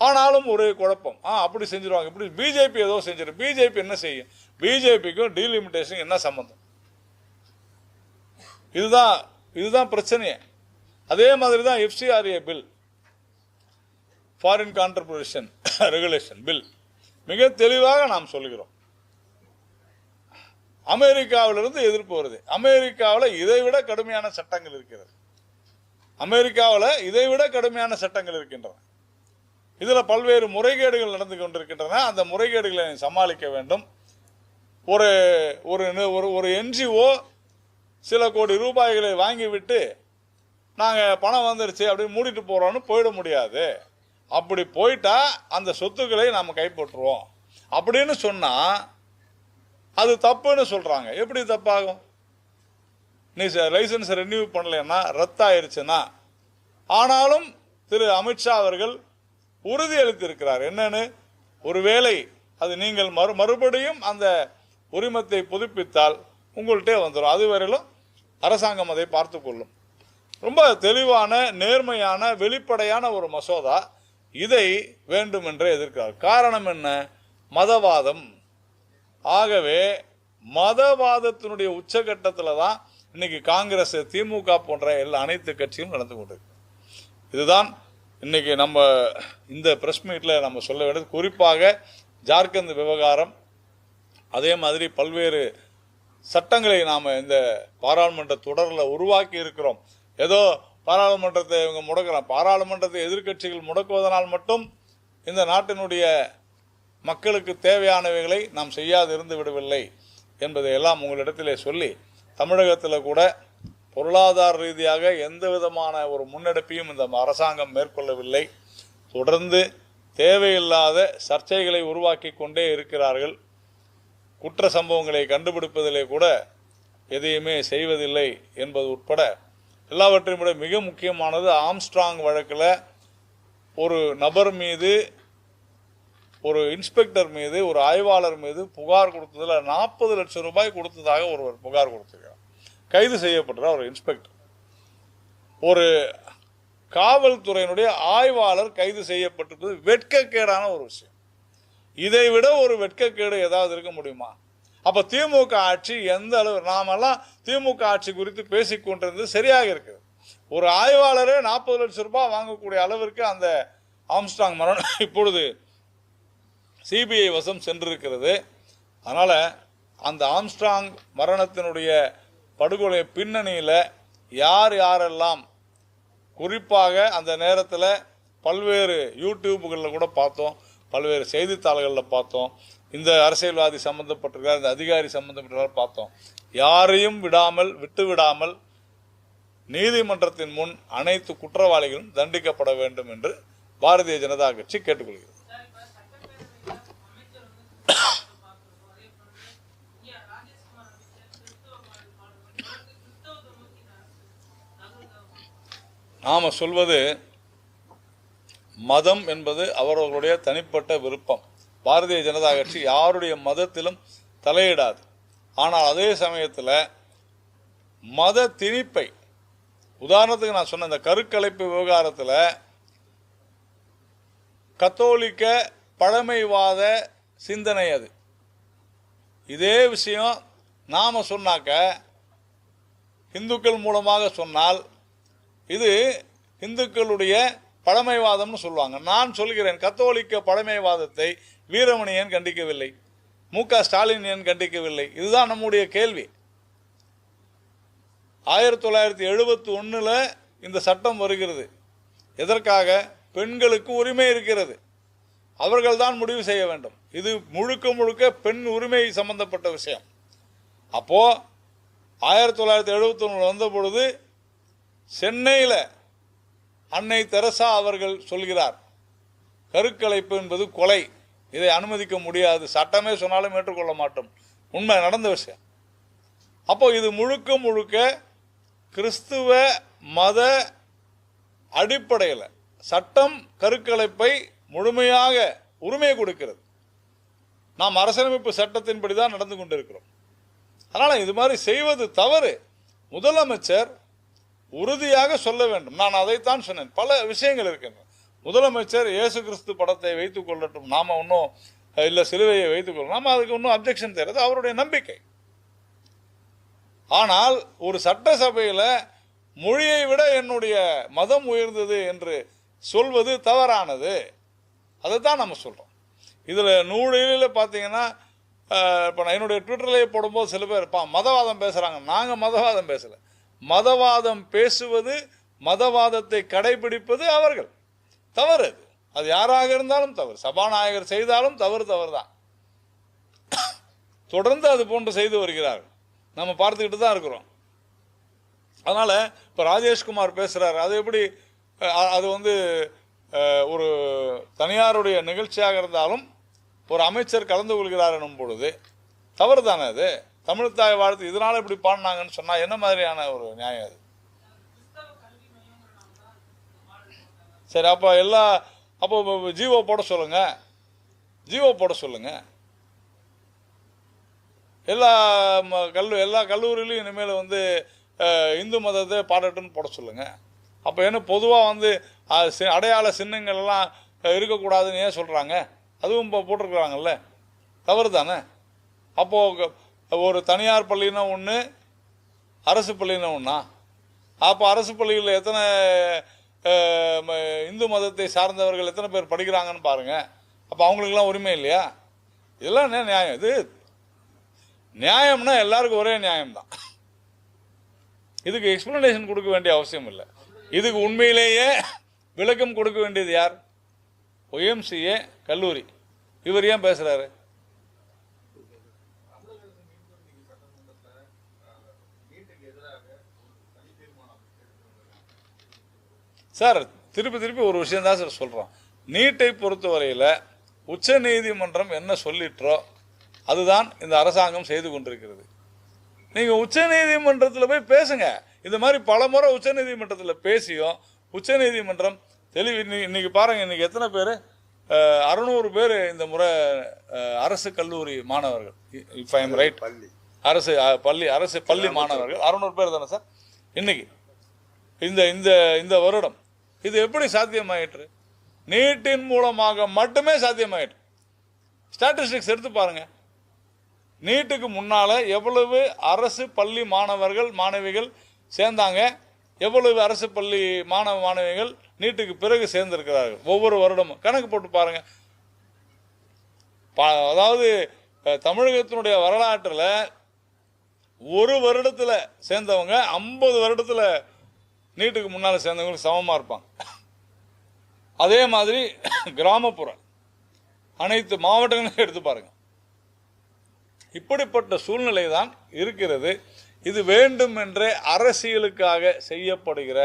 ஆனாலும் ஒரே குழப்பம். அப்படி செஞ்சிருவாங்க, இப்படி பிஜேபி ஏதோ செஞ்சிரு. பிஜேபி என்ன செய்யும்? பிஜேபிக்கும் டீலிமிட்டேஷன் என்ன சம்பந்தம்? இதுதான் பிரச்சனையே. அதே மாதிரி தான் FCRA bill, foreign contribution regulation bill, மிக தெளிவாக நாம் சொல்கிறோம். அமெரிக்காவிலிருந்து எதிர்ப்பு வருது. அமெரிக்காவில் இதைவிட கடுமையான சட்டங்கள் இருக்கிறது. இருக்கின்றன. இதுல பல்வேறு முறைகேடுகள் நடந்து கொண்டிருக்கின்றன. அந்த முறைகேடுகளை சமாளிக்க வேண்டும். ஒரு NGO சில கோடி ரூபாய்களை வாங்கிவிட்டு நாங்க பணம் வந்துருச்சு அப்படின்னு மூடிட்டு போறோம்னு போயிட முடியாது. அப்படி போயிட்டா அந்த சொத்துக்களை நாம கைப்பற்றுவோம் அப்படின்னு சொன்னா அது தப்புன்னு சொல்றாங்க. எப்படி தப்பாகும்? நீ லைசன்ஸ் ரெனியூ பண்ணலன்னா ரத்தாயிருச்சுன்னா, ஆனாலும் திரு அமித்ஷா அவர்கள் உறுதி அளித்திருக்கிறார். என்னன்னு, ஒருவேளை அது நீங்கள் மறுபடியும் அந்த உரிமத்தை புதுப்பித்தால் உங்கள்கிட்ட வந்துடும், அதுவரையிலும் அரசாங்கம் அதை பார்த்து கொள்ளும். ரொம்ப தெளிவான, நேர்மையான, வெளிப்படையான ஒரு மசோதா. இதை வேண்டுமென்றே எதிர்க்கிறார். காரணம் என்ன? மதவாதம். ஆகவே மதவாதத்தினுடைய உச்சகட்டத்தில் தான் இன்னைக்கு காங்கிரஸ், திமுக போன்ற அனைத்து கட்சியும் நடந்து கொண்டிருக்கு. இதுதான் இன்னைக்கு நம்ம இந்த பிரஸ் மீட்ல நம்ம சொல்ல வேண்டியது. குறிப்பாக ஜார்க்கண்ட் விவகாரம், அதே மாதிரி பல்வேறு சட்டங்களை நாம இந்த பாராளுமன்ற தொடரில் உருவாக்கி இருக்கிறோம். ஏதோ பாராளுமன்றத்தை இவங்க முடக்கிறான், பாராளுமன்றத்தை எதிர்க்கட்சிகள் முடக்குவதனால் மட்டும் இந்த நாட்டினுடைய மக்களுக்கு தேவையானவைகளை நாம் செய்யாது இருந்து விடவில்லை என்பதை எல்லாம் உங்களிடத்திலே சொல்லி, தமிழகத்தில் கூட பொருளாதார ரீதியாக எந்த விதமான ஒரு முன்னெடுப்பையும் இந்த அரசாங்கம் மேற்கொள்ளவில்லை. தொடர்ந்து தேவையில்லாத சர்ச்சைகளை உருவாக்கி கொண்டே இருக்கிறார்கள். குற்ற சம்பவங்களை கண்டுபிடிப்பதிலே கூட எதையுமே செய்வதில்லை என்பது உட்பட எல்லாவற்றையும் விட மிக முக்கியமானது, ஆம்ஸ்ட்ராங் வழக்கில் ஒரு நபர் மீது, ஒரு இன்ஸ்பெக்டர் மீது, ஒரு ஆய்வாளர் மீது புகார் கொடுத்ததில் 40 லட்சம் ரூபாய் கொடுத்ததாக ஒருவர் புகார் கொடுத்திருக்கிறார். கைது செய்யப்பட்டார் ஒரு இன்ஸ்பெக்டர். ஒரு காவல்துறையினுடைய ஆய்வாளர் கைது செய்யப்பட்டிருப்பது வெட்கக்கேடான ஒரு விஷயம். இதை விட ஒரு வெட்கக்கேடு ஏதாவது இருக்க முடியுமா? அப்ப திமுக ஆட்சி எந்த அளவு, நாமெல்லாம் திமுக ஆட்சி குறித்து பேசிக் கொண்டிருந்தது சரியாக இருக்குது. ஒரு ஆய்வாளரே 40 லட்சம் ரூபாய் வாங்கக்கூடிய அளவிற்கு அந்த ஆம்ஸ்ட்ராங் மரணம் இப்பொழுது சிபிஐ வசம் சென்றிருக்கிறது. அதனால அந்த ஆம்ஸ்ட்ராங் மரணத்தினுடைய படுகொலை பின்னணியில் யார் யாரெல்லாம், குறிப்பாக அந்த நேரத்தில் பல்வேறு யூடியூப்களில் கூட பார்த்தோம், பல்வேறு செய்தித்தாள்களில் பார்த்தோம், இந்த அரசியல்வாதி சம்பந்தப்பட்டிருக்கார், இந்த அதிகாரி சம்பந்தப்பட்டிருக்கார் பார்த்தோம். யாரையும் விட்டு விடாமல் நீதிமன்றத்தின் முன் அனைத்து குற்றவாளிகளும் தண்டிக்கப்பட வேண்டும் என்று பாரதிய ஜனதா கட்சி கேட்டுக்கொள்கிறது. நாம சொல்வது, மதம் என்பது அவர்களுடைய தனிப்பட்ட விருப்பம். பாரதிய ஜனதா கட்சி யாருடைய மதத்திலும் தலையிடாது. ஆனால் அதே சமயத்தில் மத திணிப்பை, உதாரணத்துக்கு நான் சொன்ன இந்த கருக்கலைப்பு விவகாரத்தில் கத்தோலிக்க பழமைவாத சிந்தனை அது. இதே விஷயம் நாம சொன்னாக்க, இந்துக்கள் மூலமாக சொன்னால் இது இந்துக்களுடைய பழமைவாதம்னு சொல்லுவாங்க. நான் சொல்கிறேன், கத்தோலிக்க பழமைவாதத்தை வீரமணி ஏன் கண்டிக்கவில்லை, மு.க. ஸ்டாலின் ஏன் கண்டிக்கவில்லை? இதுதான் நம்முடைய கேள்வி. 1971 இந்த சட்டம் வருகிறது. எதற்காக? பெண்களுக்கு உரிமை இருக்கிறது, அவர்கள் தான் முடிவு செய்ய வேண்டும். இது முழுக்க முழுக்க பெண் உரிமை சம்பந்தப்பட்ட விஷயம். அப்போ 1971 வந்த பொழுது சென்னையில் அன்னை தெரசா அவர்கள் சொல்கிறார், கருக்கலைப்பு என்பது கொலை, இதை அனுமதிக்க முடியாது, சட்டமே சொன்னாலும் ஏற்றுக்கொள்ள மாட்டோம். உண்மை, நடந்த விஷயம். அப்போ இது முழுக்க முழுக்க கிறிஸ்துவ மத அடிப்படையில் சட்டம் கருக்கலைப்பை முழுமையாக உரிமை கொடுக்கிறது. நாம் அரசியலமைப்பு சட்டத்தின்படி தான் நடந்து கொண்டிருக்கிறோம். அதனால இது மாதிரி செய்வது தவறு. முதலமைச்சர் உறுதியாக சொல்ல வேண்டும். நான் அதைத்தான் சொன்னேன். பல விஷயங்கள் இருக்கின்றன. முதலமைச்சர் இயேசு கிறிஸ்து படத்தை வைத்துக் கொள்ளட்டும், நாம ஒன்றும் இல்லை சிலுவையை வைத்துக் கொள்ளணும், நாம அதுக்கு ஒன்றும் அப்ஜெக்ஷன் தெரியாது, அவருடைய நம்பிக்கை. ஆனால் ஒரு சட்டசபையில் மொழியை விட என்னுடைய மதம் உயர்ந்தது என்று சொல்வது தவறானது. அதைத்தான் நம்ம சொல்றோம். இதுல நூலில் பார்த்தீங்கன்னா, இப்போ நான் என்னுடைய ட்விட்டர்லேயே போடும்போது சில பேர் மதவாதம் பேசுறாங்க. நாங்க மதவாதம் பேசல. மதவாதம் பேசுவது, மதவாதத்தை கடைபிடிப்பது அவர்கள் தவறு. அது யாராக இருந்தாலும் தவறு. சபாநாயகர் செய்தாலும் தவறு தான். தொடர்ந்து அது போன்று செய்து வருகிறார்கள். நம்ம பார்த்துக்கிட்டு தான் இருக்கிறோம். அதனால இப்போ ராஜேஷ்குமார் பேசுறாரு, அது எப்படி, அது ஒரு தனியாருடைய நிகழ்ச்சியாக இருந்தாலும் ஒரு அமைச்சர் கலந்து கொள்கிறார் எனும் பொழுது தவறு தானே அது? தமிழ்த்தாய் வாழ்த்து இதனால இப்படி பாடினாங்கன்னு சொன்னா என்ன மாதிரியான ஒரு நியாயம் அது? சரி, அப்போ ஜீவோ போட சொல்லுங்க, எல்லா கல்லூரியிலும் இனிமேல் வந்து இந்து மதத்தை பாடட்டுன்னு போட சொல்லுங்க. அப்போ என்ன பொதுவாக அடையாள சின்னங்கள் எல்லாம் இருக்கக்கூடாதுன்னு ஏன் சொல்றாங்க? அதுவும் இப்போ போட்டிருக்கிறாங்கல்ல, தவறு தானே? அப்போ ஒரு தனியார் பள்ளினா ஒன்று, அரசு பள்ளினா ஒன்றா? அப்போ அரசு பள்ளியில் எத்தனை இந்து மதத்தை சார்ந்தவர்கள் எத்தனை பேர் படிக்கிறாங்கன்னு பாருங்க. அப்போ அவங்களுக்கெல்லாம் உரிமை இல்லையா? இதெல்லாம் என்ன நியாயம்? இது நியாயம்னா எல்லாருக்கும் ஒரே நியாயம்தான். இதுக்கு எக்ஸ்பிளனேஷன் கொடுக்க வேண்டிய அவசியம் இல்லை. இதுக்கு உண்மையிலேயே விளக்கம் கொடுக்க வேண்டியது யார்? OMCA கல்லூரி. இவர் ஏன் பேசுறாரு? சார் திருப்பி ஒரு விஷயம் தான் சார் சொல்றோம். நீட்டை பொறுத்தவரையில் உச்ச நீதிமன்றம் என்ன சொல்லிட்டோ அதுதான் இந்த அரசாங்கம் செய்து கொண்டிருக்கிறது. நீங்க உச்ச நீதிமன்றத்தில் போய் பேசுங்க. இந்த மாதிரி பல முறை உச்ச நீதிமன்றத்தில் பேசியும் உச்ச நீதிமன்றம் இன்னைக்கு பாருங்க, இன்னைக்கு எத்தனை பேர்? 600 பேர் இந்த முறை அரசு கல்லூரி மாணவர்கள், இஃப் ஐ எம் ரைட், அரசு பள்ளி மாணவர்கள் 600 பேர் தானே சார் இன்னைக்கு இந்த வருடம்? இது எப்படி சாத்தியமாயிற்று? நீட்டின் மூலமாக மட்டுமே சாத்தியமாயிற்று. ஸ்டாட்டிஸ்டிக்ஸ் எடுத்து பாருங்க. நீட்டுக்கு முன்னால எவ்வளவு அரசு பள்ளி மாணவர்கள் மாணவிகள் சேர்ந்தாங்க, எவ்வளவு அரசு பள்ளி மாணவிகள் நீட்டுக்கு பிறகு சேர்ந்திருக்கிறார்கள் ஒவ்வொரு வருடமும் கணக்கு போட்டு பாருங்க. அதாவது தமிழகத்தினுடைய வரலாற்றில் ஒரு வருடத்தில் சேர்ந்தவங்க 50 வருடத்தில் நீட்டுக்கு முன்னால் சேர்ந்தவங்களுக்கு சமமாக இருப்பாங்க. அதே மாதிரி கிராமப்புற அனைத்து மாவட்டங்களையும் எடுத்து பாருங்க. இப்படிப்பட்ட சூழ்நிலை தான் இருக்கிறது. இது வேண்டும் என்றே அரசியலுக்காக செய்யப்படுகிற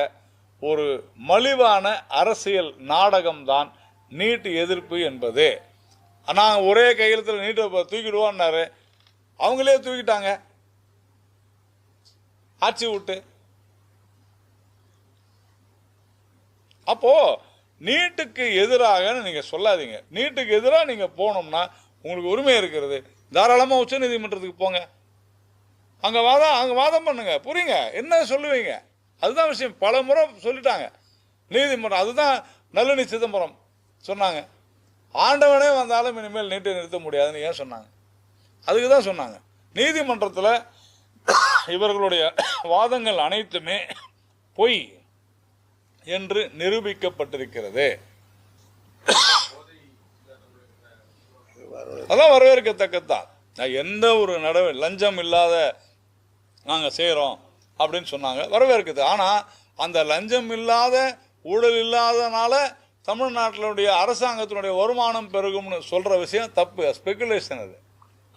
ஒரு மலிவான அரசியல் நாடகம்தான் நீட் எதிர்ப்பு என்பது. நான் ஒரே கையெழுத்தில் நீட்டை தூக்கிடுவோன்னாரு, அவங்களே தூக்கிட்டாங்க ஆட்சி விட்டு. அப்போ நீட்டுக்கு எதிராக நீங்க சொல்லாதீங்க. நீட்டுக்கு எதிராக நீங்க போனோம்னா உங்களுக்கு உரிமை இருக்கிறது, தாராளமா உச்ச நீதிமன்றத்துக்கு போங்க, அங்க வாதம் பண்ணுங்க, புரியுங்க, என்ன சொல்லுவீங்க, அதுதான் விஷயம். பல முறை சொல்லிட்டாங்க நீதிமன்றம். அதுதான் நல்லணி சிதம்பரம் சொன்னாங்க, ஆண்டவனே வந்தாலும் இனிமேல் நீட்டை நிறுத்த முடியாதுன்னு ஏன் சொன்னாங்க? அதுக்கு தான் சொன்னாங்க. நீதிமன்றத்தில் இவர்களுடைய வாதங்கள் அனைத்துமே பொய் என்று நிரூபிக்கப்பட்டிருக்கிறது. அதான் வரவேற்கத்தக்கத்தான். எந்த ஒரு லஞ்சம் இல்லாத நாங்க செய்யறோம் அப்படின்னு சொன்னாங்க, வரவேற்குது. ஆனா அந்த லஞ்சம் இல்லாத ஊழல் இல்லாதனால தமிழ்நாட்டினுடைய அரசாங்கத்தினுடைய வருமானம் பெருகும்னு சொல்ற விஷயம் தப்பு, ஸ்பெகுலேஷன்.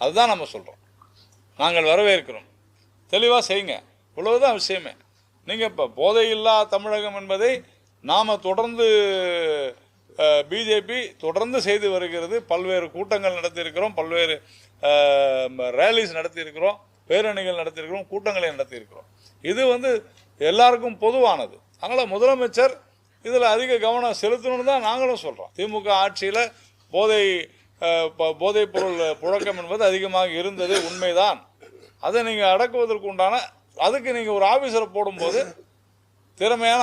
அதுதான் நம்ம சொல்றோம். நாங்கள் வரவேற்கிறோம், தெளிவா செய்யுங்க, இவ்வளவுதான் விஷயமே. நீங்க இப்ப போதையில்லா தமிழகம் என்பதை நாம தொடர்ந்து பிஜேபி தொடர்ந்து செய்து வருகிறது. பல்வேறு கூட்டங்கள் நடத்தியிருக்கிறோம், பல்வேறு ரேலிஸ் நடத்தியிருக்கிறோம், பேரணிகள் நடத்தியிருக்கிறோம், கூட்டங்களை நடத்தியிருக்கிறோம். இது எல்லாருக்கும் பொதுவானது. அதனால முதலமைச்சர் இதுல அதிக கவனம் செலுத்தணும்னு தான் நாங்களும் சொல்றோம். திமுக ஆட்சியில போதைப் பொருள் புழக்கம் என்பது அதிகமாக இருந்தது உண்மைதான். அதை நீங்க அடக்குவதற்கு உண்டான அதுக்கு நீங்க ஒரு ஆபீசரை போடும்போது திறமையான